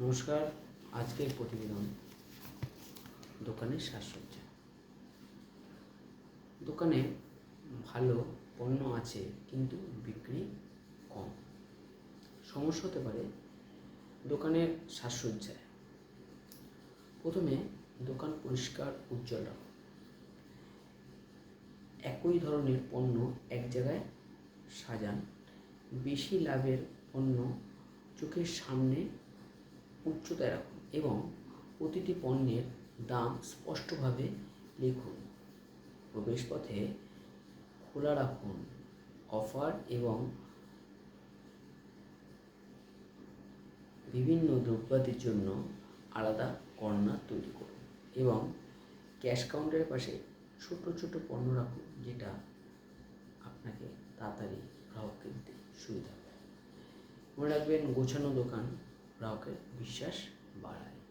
নমস্কার। আজকের প্রতিবেদন দোকানের সাজসজ্জা। দোকানে ভালো পণ্য আছে কিন্তু বিক্রি কম। সমস্যা হতে পারে দোকানের সাজসজ্জায়। প্রথমে দোকান পরিষ্কার উজ্জ্বল রাখুন। একই ধরনের পণ্য এক জায়গায় সাজান। বেশি লাভের পণ্য চোখের সামনে উচ্চতায় রাখুন এবং প্রতিটি পণ্যের দাম স্পষ্টভাবে লিখুন। প্রবেশপথে খোলা রাখুন। অফার এবং বিভিন্ন দ্রব্যাদির জন্য আলাদা কর্নার তৈরি করুন এবং ক্যাশ কাউন্টারের পাশে ছোট ছোট পণ্য রাখুন, যেটা আপনাকে তাড়াতাড়ি গ্রাহককে দিতে সুবিধা হবে। মনে রাখবেন, গোছানো দোকান গ্রাহকের বিশ্বাস বাড়ায়।